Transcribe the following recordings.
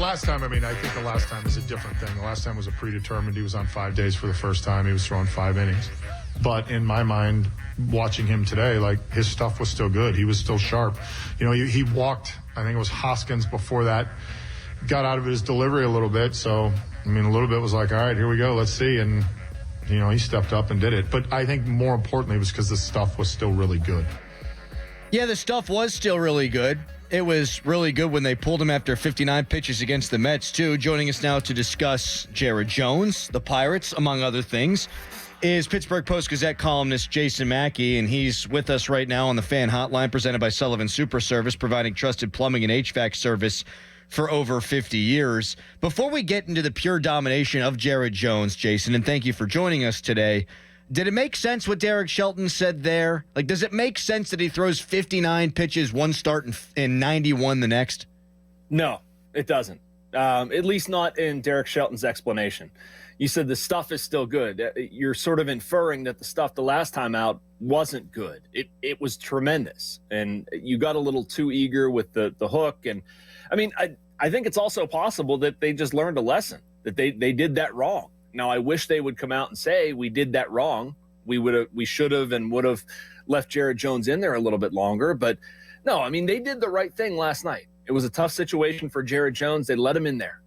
last time, I think the last time is a different thing. The last time was a predetermined. He was on 5 days for the first time. He was throwing 5 innings. But in my mind, watching him today, like, his stuff was still good. He was still sharp. He walked, I think it was Hoskins before that, got out of his delivery a little bit. So, a little bit was like, all right, here we go. Let's see. And, he stepped up and did it. But I think more importantly, it was because the stuff was still really good. Yeah, the stuff was still really good. It was really good when they pulled him after 59 pitches against the Mets, too. Joining us now to discuss Jared Jones, the Pirates, among other things, is Pittsburgh Post-Gazette columnist Jason Mackey, and he's with us right now on the Fan Hotline presented by Sullivan Super Service, providing trusted plumbing and HVAC service for over 50 years. Before we get into the pure domination of Jared Jones, Jason, and thank you for joining us today, did it make sense what Derek Shelton said there? Like, does it make sense that he throws 59 pitches one start and 91 the next? No, it doesn't. At least not in Derek Shelton's explanation. You said the stuff is still good. You're sort of inferring that the stuff the last time out wasn't good. It was tremendous. And you got a little too eager with the hook. And I think it's also possible that they just learned a lesson, that they did that wrong. Now, I wish they would come out and say we did that wrong. We should have and would have left Jared Jones in there a little bit longer. But no, they did the right thing last night. It was a tough situation for Jared Jones. They let him in there.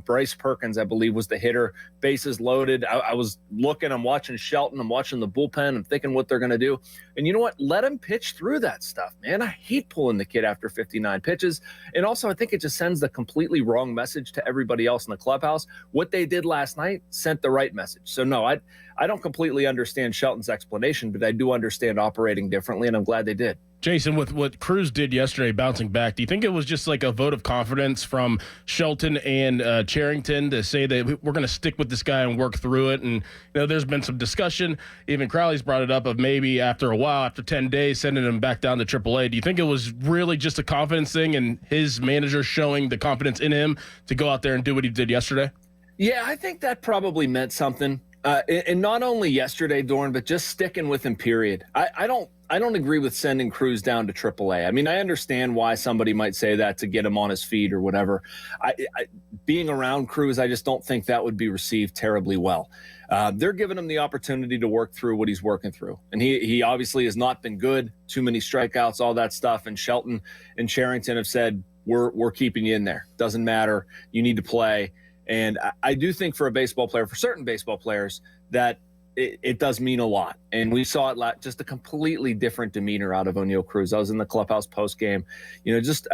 Bryce Perkins, I believe, was the hitter. Bases loaded. I was looking. I'm watching Shelton. I'm watching the bullpen. I'm thinking what they're going to do. And you know what? Let him pitch through that stuff, man. I hate pulling the kid after 59 pitches. And also, I think it just sends the completely wrong message to everybody else in the clubhouse. What they did last night sent the right message. So, no, I don't completely understand Shelton's explanation, but I do understand operating differently, and I'm glad they did. Jason, with what Cruz did yesterday, bouncing back, do you think it was just like a vote of confidence from Shelton and Cherington to say that we're going to stick with this guy and work through it? And there's been some discussion. Even Crowley's brought it up of maybe after a while, after 10 days, sending him back down to AAA. Do you think it was really just a confidence thing and his manager showing the confidence in him to go out there and do what he did yesterday? Yeah, I think that probably meant something. And not only yesterday, Dorn, but just sticking with him, period. I don't agree with sending Cruz down to AAA. I understand why somebody might say that to get him on his feet or whatever. Being around Cruz, I just don't think that would be received terribly well. They're giving him the opportunity to work through what he's working through. And he obviously has not been good, too many strikeouts, all that stuff. And Shelton and Cherington have said, we're keeping you in there. Doesn't matter. You need to play. And I do think for a baseball player, for certain baseball players, that it does mean a lot. And we saw it just a completely different demeanor out of Oneil Cruz. I was in the clubhouse post-game, just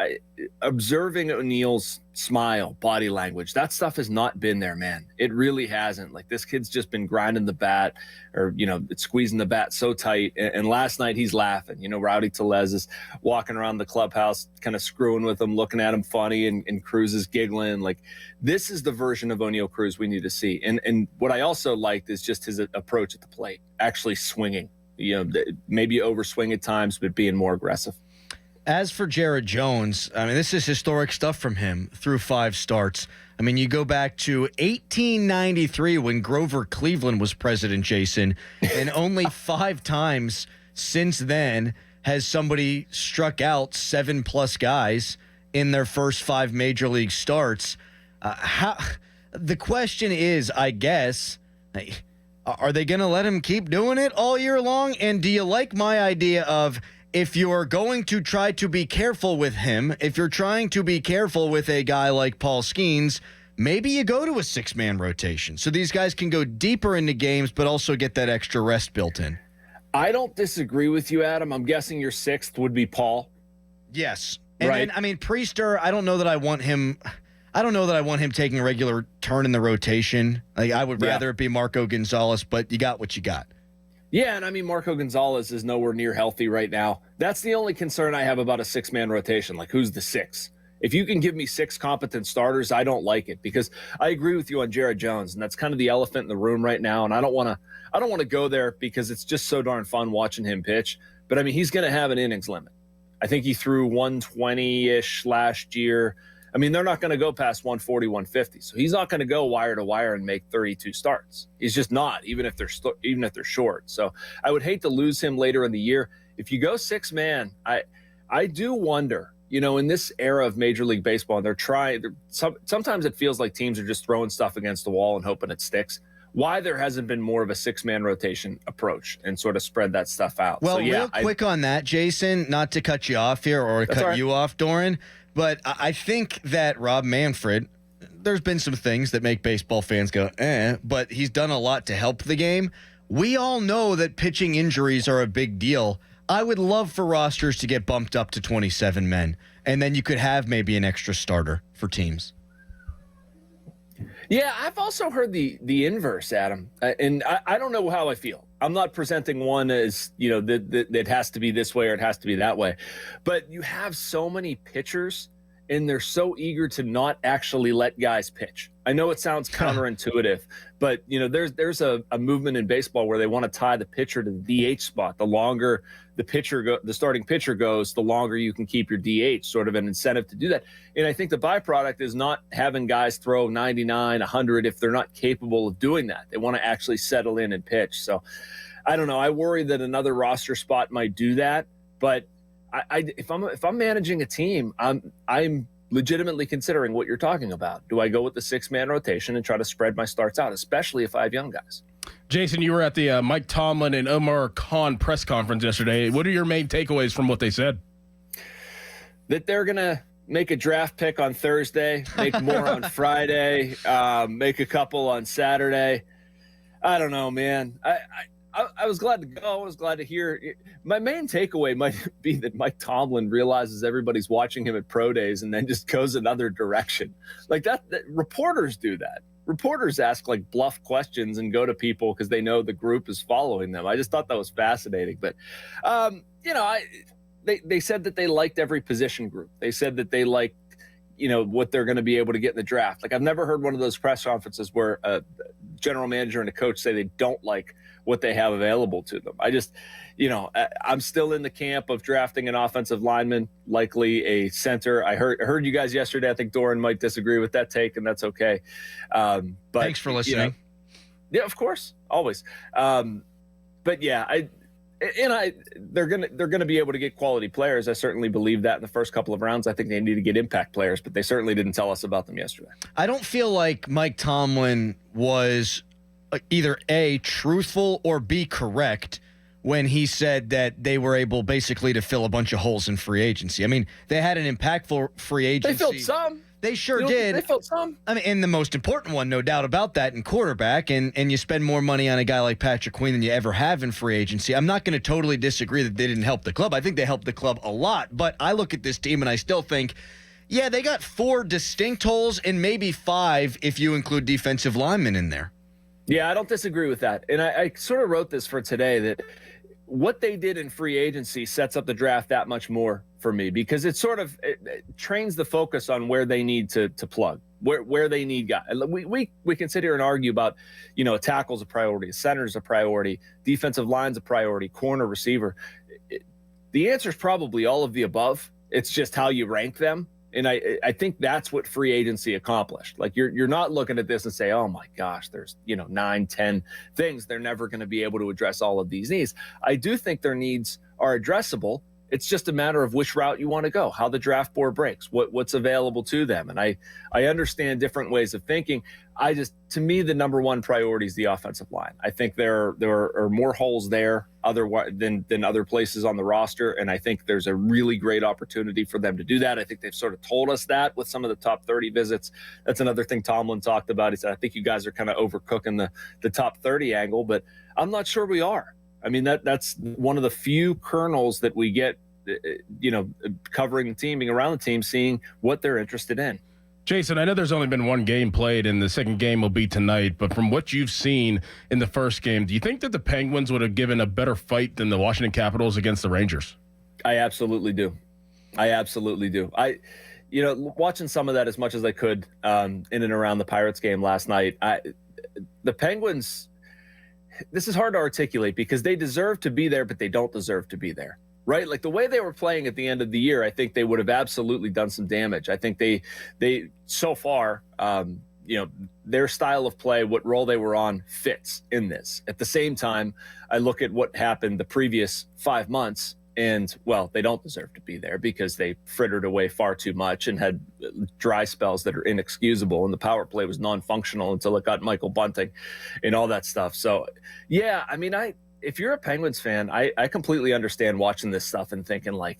observing O'Neill's smile, body language. That stuff has not been there, man. It really hasn't. Like, this kid's just been grinding the bat or, squeezing the bat so tight. And last night he's laughing. Rowdy Tellez is walking around the clubhouse, kind of screwing with him, looking at him funny, and Cruz is giggling. Like, this is the version of Oneil Cruz we need to see. And what I also liked is just his approach at the plate, actually swinging, maybe overswing at times, but being more aggressive. As for Jared Jones, this is historic stuff from him through 5 starts. You go back to 1893 when Grover Cleveland was president, Jason, and only 5 times since then has somebody struck out 7+ guys in their first 5 major league starts. The question is, I guess, are they going to let him keep doing it all year long? And do you like my idea of, if you're going to try to be careful with him, if you're trying to be careful with a guy like Paul Skeens, maybe you go to a 6-man rotation so these guys can go deeper into games but also get that extra rest built in? I don't disagree with you, Adam. I'm guessing your 6th would be Paul. Yes. And right. then, Priester, I don't know that I want him taking a regular turn in the rotation. Like, I would rather it be Marco Gonzalez, but you got what you got. Yeah, and Marco Gonzalez is nowhere near healthy right now. That's the only concern I have about a 6-man rotation. Like, who's the 6? If you can give me 6 competent starters, I don't like it, because I agree with you on Jared Jones, and that's kind of the elephant in the room right now. And I don't want to go there because it's just so darn fun watching him pitch. But he's going to have an innings limit. I think he threw 120-ish last year. They're not going to go past 140, 150. So he's not going to go wire to wire and make 32 starts. He's just not, even if they're short. So I would hate to lose him later in the year. If you go 6-man, I do wonder, in this era of Major League Baseball, and sometimes it feels like teams are just throwing stuff against the wall and hoping it sticks. Why there hasn't been more of a 6-man rotation approach and sort of spread that stuff out. Well, real quick on that, Jason, not to cut you off here or cut you off, Doran, but I think that Rob Manfred, there's been some things that make baseball fans go, but he's done a lot to help the game. We all know that pitching injuries are a big deal. I would love for rosters to get bumped up to 27 men, and then you could have maybe an extra starter for teams. Yeah, I've also heard the inverse, Adam, and I don't know how I feel. I'm not presenting one as, that it has to be this way or it has to be that way. But you have so many pitchers, and they're so eager to not actually let guys pitch. I know it sounds counterintuitive, but there's a movement in baseball where they want to tie the pitcher to the DH spot. The longer the starting pitcher goes, the longer you can keep your DH, sort of an incentive to do that. And I think the byproduct is not having guys throw 99, 100 if they're not capable of doing that. They want to actually settle in and pitch. So I don't know. I worry that another roster spot might do that, but if I'm managing a team, I'm legitimately considering what you're talking about. Do I go with the 6-man rotation and try to spread my starts out, especially if I have young guys? Jason, you were at the Mike Tomlin and Omar Khan press conference yesterday. What are your main takeaways from what they said? That they're going to make a draft pick on Thursday, make more on Friday, make a couple on Saturday. I don't know, man. I was glad to go. I was glad to hear. My main takeaway might be that Mike Tomlin realizes everybody's watching him at pro days and then just goes another direction. Like that reporters do that. Reporters ask like bluff questions and go to people because they know the group is following them. I just thought that was fascinating. But, they said that they liked every position group. They said that they liked, what they're going to be able to get in the draft. Like I've never heard one of those press conferences where a general manager and a coach say they don't like what they have available to them. I just, I'm still in the camp of drafting an offensive lineman, likely a center. I heard you guys yesterday. I think Doran might disagree with that take, and that's okay. But thanks for listening. Yeah, of course, always. But yeah, they're gonna be able to get quality players. I certainly believe that in the first couple of rounds. I think they need to get impact players, but they certainly didn't tell us about them yesterday. I don't feel like Mike Tomlin was either A, truthful, or B, correct when he said that they were able basically to fill a bunch of holes in free agency. I mean, they had an impactful free agency. They filled some. They sure did. They filled some. I mean, and the most important one, no doubt about that, in quarterback, and you spend more money on a guy like Patrick Queen than you ever have in free agency. I'm not going to totally disagree that they didn't help the club. I think they helped the club a lot, but I look at this team and I still think, yeah, they got 4 distinct holes and maybe 5 if you include defensive linemen in there. Yeah, I don't disagree with that. And I sort of wrote this for today that what they did in free agency sets up the draft that much more for me because it trains the focus on where they need to plug, where they need guys. We can sit here and argue about, a tackle's a priority, a center's a priority, defensive line's a priority, corner, receiver. The answer is probably all of the above. It's just how you rank them. And I think that's what free agency accomplished. Like you're not looking at this and say, oh my gosh, there's 9, 10 things. They're never going to be able to address all of these needs. I do think their needs are addressable. It's just a matter of which route you want to go, how the draft board breaks, what's available to them. And I understand different ways of thinking. To me, the number one priority is the offensive line. I think there are more holes there than other places on the roster. And I think there's a really great opportunity for them to do that. I think they've sort of told us that with some of the top 30 visits. That's another thing Tomlin talked about. He said, I think you guys are kind of overcooking the top 30 angle, but I'm not sure we are. I mean, that's one of the few kernels that we get, covering the team, being around the team, seeing what they're interested in. Jason, I know there's only been one game played, and the second game will be tonight, but from what you've seen in the first game, do you think that the Penguins would have given a better fight than the Washington Capitals against the Rangers? I absolutely do. Watching some of that as much as I could in and around the Pirates game last night, the Penguins, this is hard to articulate because they deserve to be there, but they don't deserve to be there. Right? Like the way they were playing at the end of the year, I think they would have absolutely done some damage. I think they so far, their style of play, what role they were on fits in this. At the same time, I look at what happened the previous 5 months And, well, they don't deserve to be there because they frittered away far too much and had dry spells that are inexcusable. And the power play was non-functional until it got Michael Bunting and all that stuff. So, yeah, I mean, if you're a Penguins fan, I completely understand watching this stuff and thinking, like,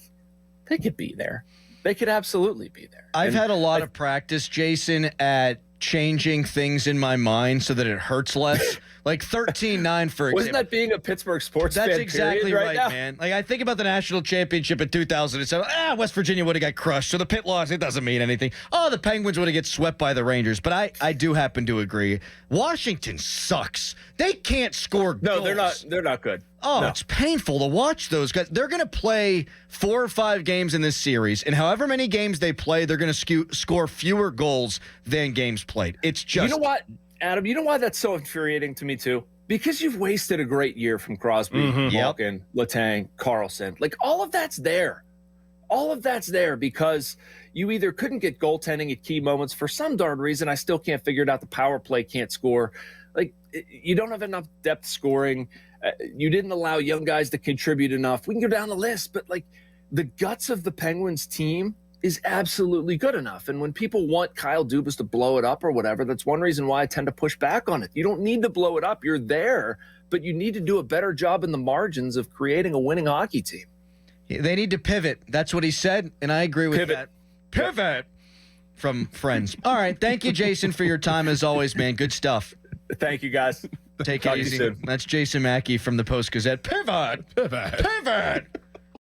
they could be there. They could absolutely be there. I've had a lot of practice, Jason, at changing things in my mind so that it hurts less. Like 13-9, for example. Wasn't that being a Pittsburgh sports fan? That's exactly right, now? man. Like, I think about the national championship in 2007. West Virginia would have got crushed. So the Pitt loss, it doesn't mean anything. Oh, the Penguins would have get swept by the Rangers. But I do happen to agree. Washington sucks. They can't score No, goals. they're not good. Oh, No. It's painful to watch those guys. They're going to play 4 or 5 games in this series, and however many games they play, they're going to score fewer goals than games played. It's just... You know what, Adam? You know why that's so infuriating to me, too? Because you've wasted a great year from Crosby, Malkin, Letang, Carlson. Like, all of that's there. All of that's there because you either couldn't get goaltending at key moments for some darn reason. I still can't figure it out. The power play can't score. Like, you don't have enough depth scoring. You didn't allow young guys to contribute enough. We can go down the list, but, like, the guts of the Penguins team is absolutely good enough. And when people want Kyle Dubas to blow it up or whatever, that's one reason why I tend to push back on it. You don't need to blow it up. You're there, but you need to do a better job in the margins of creating a winning hockey team. They need to pivot. That's what he said, and I agree with Pivot. that. Pivot from Friends. All right. Thank you, Jason, for your time as always, man. Good stuff. Thank you, guys. Take Talk it to you easy. soon. That's Jason Mackey from the Post-Gazette. Pivot. Pivot. Pivot.